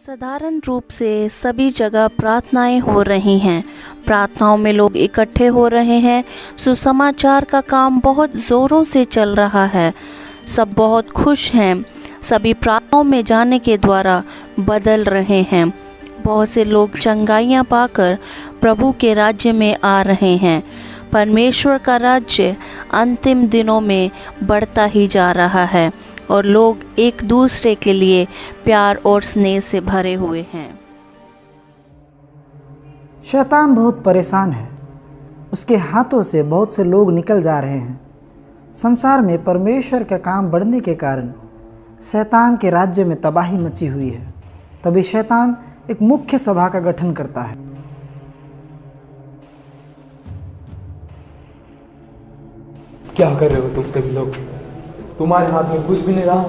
साधारण रूप से सभी जगह प्रार्थनाएं हो रही हैं। प्रार्थनाओं में लोग इकट्ठे हो रहे हैं। सुसमाचार का काम बहुत ज़ोरों से चल रहा है। सब बहुत खुश हैं। सभी प्रार्थनाओं में जाने के द्वारा बदल रहे हैं। बहुत से लोग चंगाइयाँ पाकर प्रभु के राज्य में आ रहे हैं। परमेश्वर का राज्य अंतिम दिनों में बढ़ता ही जा रहा है और लोग एक दूसरे के लिए प्यार और स्नेह से भरे हुए हैं। शैतान बहुत परेशान है। उसके हाथों से बहुत से लोग निकल जा रहे हैं। संसार में परमेश्वर का काम बढ़ने के कारण शैतान के राज्य में तबाही मची हुई है। तभी शैतान एक मुख्य सभा का गठन करता है। क्या कर रहे हो तुम सभी लोग? तुम्हारे हाथ में कुछ भी नहीं रहा।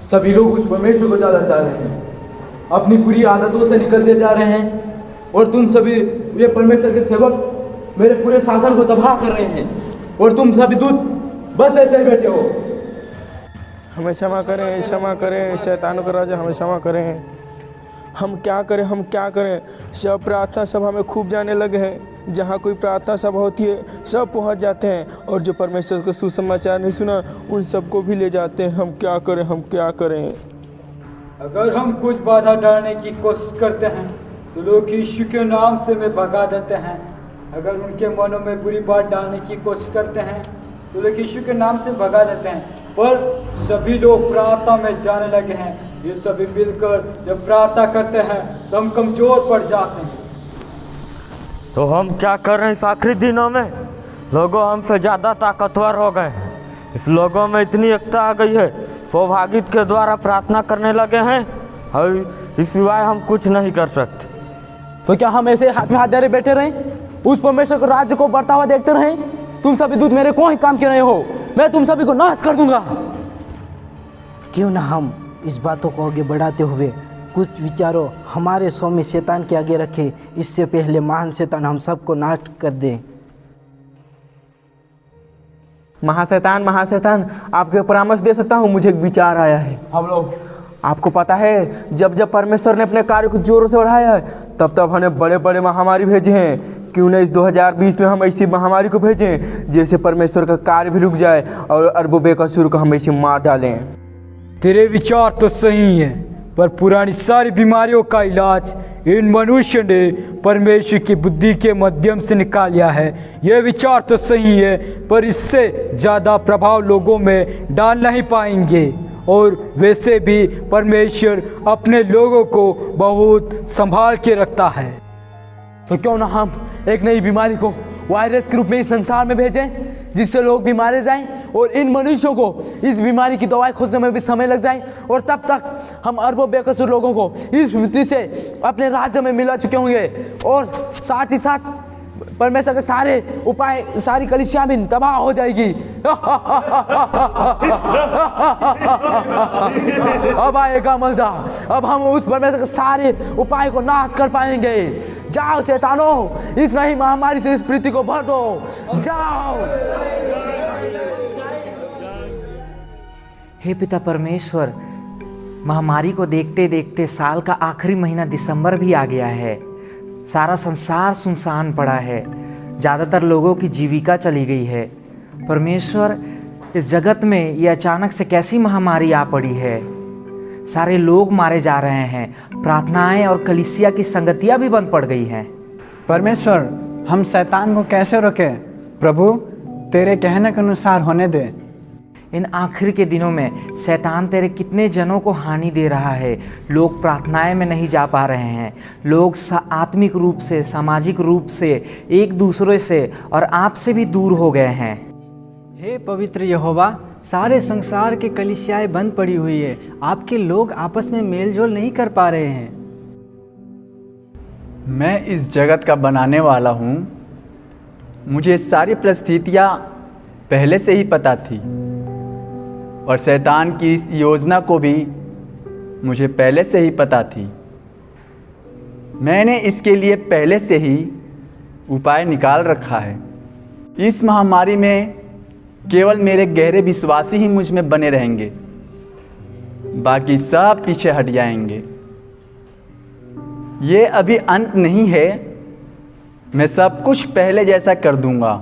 सभी लोग उस परमेश्वर को ज़्यादा चाह रहे हैं, अपनी बुरी आदतों से निकलते जा रहे हैं। और तुम सभी ये परमेश्वर के सेवक मेरे पूरे शासन को तबाह कर रहे हैं। और तुम सभी दूत बस ऐसे ही बैठे हो। हमें क्षमा करें, क्षमा करें, शैतानों का राजा हमें क्षमा करें। हम क्या करें? सब प्रार्थना सभा में खूब जाने लगे हैं। जहाँ कोई प्रार्थना सभा होती है सब पहुँच जाते हैं और जो परमेश्वर का सुसमाचार नहीं सुना उन सबको भी ले जाते हैं। हम क्या करें? अगर हम कुछ बाधा डालने की कोशिश करते हैं तो लोग यीशु के नाम से में भगा देते हैं। अगर उनके मनों में बुरी बात डालने की कोशिश करते हैं तो लोग यीशु के नाम से भगा देते हैं। पर सभी लोग प्रार्थना में जाने लगे हैं। ये सभी मिलकर जब प्रार्थना करते हैं तो हम कमजोर पड़ जाते हैं। तो हम क्या कर रहे हैं? इस आखिरी दिनों में लोगों हमसे ज़्यादा ताकतवर हो गए। इस लोगों में इतनी एकता आ गई है, सौभाग्य के द्वारा प्रार्थना करने लगे हैं और इस सिवाय हम कुछ नहीं कर सकते। तो क्या हम ऐसे हाथ में हाथ डाले बैठे रहें? उस परमेश्वर के राज्य को बढ़ता हुआ देखते रहें? तुम सभी दूत मेरे को ही काम कर रहे हो। मैं तुम सभी को नाश कर दूंगा। क्यों ना हम इस बातों को आगे बढ़ाते हुए कुछ विचारों हमारे स्वामी शैतान के आगे रखें। इससे पहले महान शैतान हम सबको नाश कर दे। महाशैतान, आपके परामर्श दे सकता हूँ? मुझे एक विचार आया है। हम लोग आपको पता है जब परमेश्वर ने अपने कार्य को जोरों से बढ़ाया है तब हमें बड़े बड़े महामारी भेजे हैं। क्यों न इस 2020 में हम ऐसी महामारी को भेजें जैसे परमेश्वर का कार्य भी रुक जाए और अरबों बेकसूर को हम ऐसे मार डालें। तेरे विचार तो सही है, पर पुरानी सारी बीमारियों का इलाज इन मनुष्य ने परमेश्वर की बुद्धि के माध्यम से निकाला है। यह विचार तो सही है, पर इससे ज़्यादा प्रभाव लोगों में डाल नहीं पाएंगे। और वैसे भी परमेश्वर अपने लोगों को बहुत संभाल के रखता है। तो क्यों ना हम एक नई बीमारी को वायरस के रूप में इस संसार में भेजें जिससे लोग भी मारे जाएं और इन मनुष्यों को इस बीमारी की दवाई खोजने में भी समय लग जाए। और तब तक हम अरबों बेकसूर लोगों को इस मृत्यु से अपने राज्य में मिला चुके होंगे। और साथ ही साथ परमेश्वर के सारे उपाय, सारी कलीसिया भी तबाह हो जाएगी। अब आएगा मजा। अब हम उस परमेश्वर के सारे उपाय को नाश कर पाएंगे। जाओ शैतानों, इस नई महामारी से इस पृथ्वी को भर दो। जाओ। हे पिता परमेश्वर, महामारी को देखते देखते साल का आखिरी महीना दिसंबर भी आ गया है। सारा संसार सुनसान पड़ा है। ज़्यादातर लोगों की जीविका चली गई है। परमेश्वर, इस जगत में ये अचानक से कैसी महामारी आ पड़ी है? सारे लोग मारे जा रहे हैं। प्रार्थनाएं और कलीसिया की संगतियां भी बंद पड़ गई हैं। परमेश्वर, हम शैतान को कैसे रोकें? प्रभु, तेरे कहने के अनुसार होने दे। इन आखिर के दिनों में शैतान तेरे कितने जनों को हानि दे रहा है। लोग प्रार्थनाएं में नहीं जा पा रहे हैं। लोग आत्मिक रूप से, सामाजिक रूप से एक दूसरे से और आपसे भी दूर हो गए हैं। हे पवित्र यहोवा, सारे संसार के कलीसियाएं बंद पड़ी हुई है। आपके लोग आपस में मेलजोल नहीं कर पा रहे हैं। मैं इस जगत का बनाने वाला हूँ। मुझे सारी परिस्थितियाँ पहले से ही पता थी और शैतान की इस योजना को भी मुझे पहले से ही पता थी। मैंने इसके लिए पहले से ही उपाय निकाल रखा है। इस महामारी में केवल मेरे गहरे विश्वासी ही मुझ में बने रहेंगे, बाकी सब पीछे हट जाएंगे। ये अभी अंत नहीं है, मैं सब कुछ पहले जैसा कर दूंगा।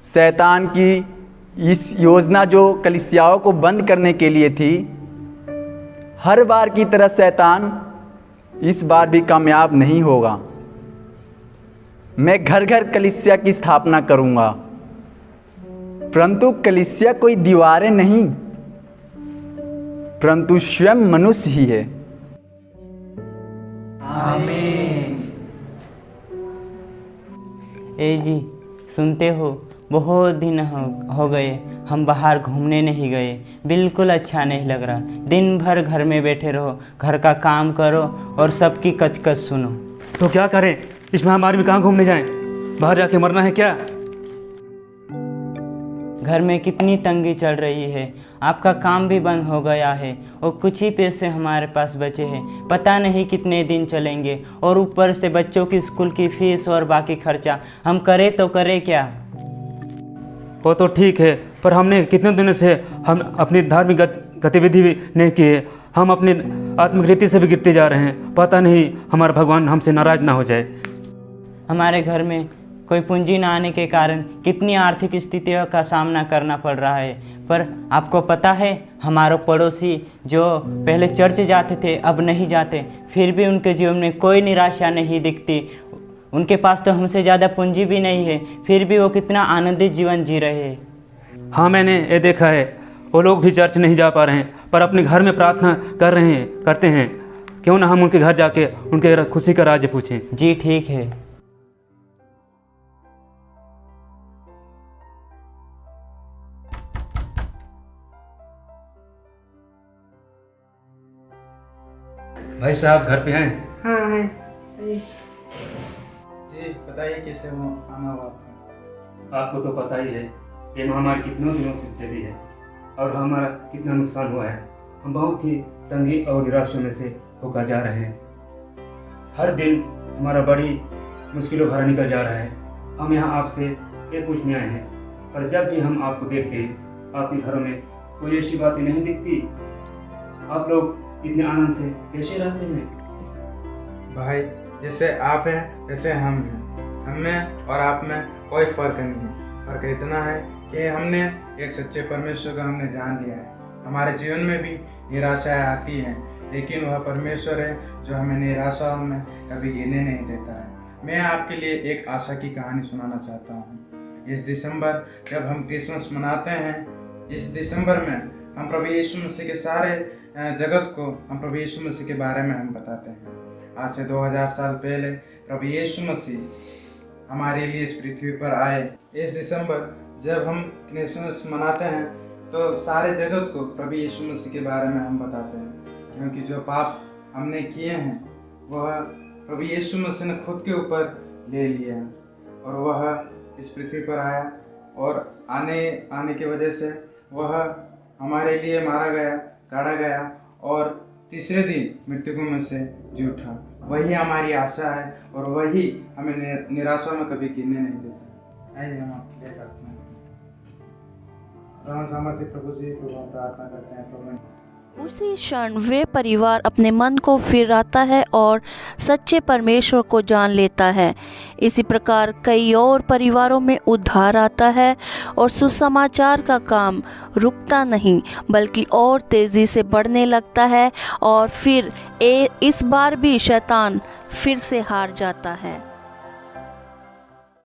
शैतान की इस योजना जो कलीसियाओं को बंद करने के लिए थी, हर बार की तरह शैतान इस बार भी कामयाब नहीं होगा। मैं घर घर कलीसिया की स्थापना करूंगा, परंतु कलीसिया कोई दीवारें नहीं, परंतु स्वयं मनुष्य ही है। ए जी, सुनते हो, बहुत दिन हो गए हम बाहर घूमने नहीं गए। बिल्कुल अच्छा नहीं लग रहा। दिन भर घर में बैठे रहो, घर का काम करो और सबकी कचकच सुनो। तो क्या करें, इस महामारी में कहाँ घूमने जाएं? बाहर जाके मरना है क्या? घर में कितनी तंगी चल रही है, आपका काम भी बंद हो गया है और कुछ ही पैसे हमारे पास बचे हैं। पता नहीं कितने दिन चलेंगे और ऊपर से बच्चों की स्कूल की फीस और बाकी खर्चा। हम करें तो करें क्या? वो तो ठीक है, पर हमने कितने दिनों से हम अपनी धार्मिक गतिविधि भी नहीं की है। हम अपनी आत्मिक रीति से भी गिरते जा रहे हैं। पता नहीं हमारा भगवान हमसे नाराज ना हो जाए। हमारे घर में कोई पूंजी ना आने के कारण कितनी आर्थिक स्थितियों का सामना करना पड़ रहा है। पर आपको पता है, हमारे पड़ोसी जो पहले चर्च जाते थे अब नहीं जाते, फिर भी उनके जीवन में कोई निराशा नहीं दिखती। उनके पास तो हमसे ज़्यादा पूंजी भी नहीं है, फिर भी वो कितना आनंदित जीवन जी रहे हैं। हाँ, मैंने ये देखा है। वो लोग भी चर्च नहीं जा पा रहे हैं, पर अपने घर में प्रार्थना करते हैं। क्यों ना हम उनके घर जाके उनके खुशी का राज पूछें। जी ठीक है। भाई साहब घर पे हैं? हाँ है जी बताइए, कैसे हो आना हुआ? आपको तो पता ही है ये महामारी कितनों दिनों से फैली है और हमारा कितना नुकसान हुआ है। हम बहुत ही तंगी और निराशा में से होकर जा रहे हैं। हर दिन हमारा बड़ी मुश्किलों भरा निकल जा रहा है। हम यहाँ आपसे ये पूछने आए हैं, पर जब भी हम आपको देखते हैं आपके घरों में कोई ऐसी बातें नहीं दिखती। आप लोग इतने आनंद से कैसे रहते हैं? भाई, जैसे आप हैं वैसे हम हैं। हम में और आप में कोई फर्क नहीं है। फर्क इतना है कि हमने एक सच्चे परमेश्वर को हमने जान लिया है। हमारे जीवन में भी निराशाएं आती हैं, लेकिन वह परमेश्वर है जो हमें निराशाओं में कभी गिरने नहीं देता है। मैं आपके लिए एक आशा की कहानी सुनाना चाहता हूँ। इस दिसंबर जब हम क्रिसमस मनाते हैं, इस दिसंबर में हम प्रभु यीशु मसीह के सारे जगत को हम प्रभु यीशु मसीह के बारे में हम बताते हैं। आज से 2000 साल पहले प्रभु यीशु मसीह हमारे लिए इस पृथ्वी पर आए। इस दिसंबर जब हम क्रिसमस मनाते हैं तो सारे जगत को प्रभु यीशु मसीह के बारे में हम बताते हैं, क्योंकि जो पाप हमने किए हैं वह प्रभु यीशु मसीह ने खुद के ऊपर ले लिया और वह इस पृथ्वी पर आया और आने की वजह से वह हमारे लिए मारा गया, गाड़ा गया और तीसरे दिन मृतकों में से जी उठा। वही हमारी आशा है और वही हमें निराशा में कभी गिरने नहीं देता। आइए हम आपके लिए प्रार्थना करें। सामर्थ्य प्रभु जी को हम प्रार्थना करते हैं। प्रभु, उसी क्षण वे परिवार अपने मन को फिराता है और सच्चे परमेश्वर को जान लेता है। इसी प्रकार कई और परिवारों में उद्धार आता है और सुसमाचार का काम रुकता नहीं बल्कि और तेज़ी से बढ़ने लगता है और फिर इस बार भी शैतान फिर से हार जाता है।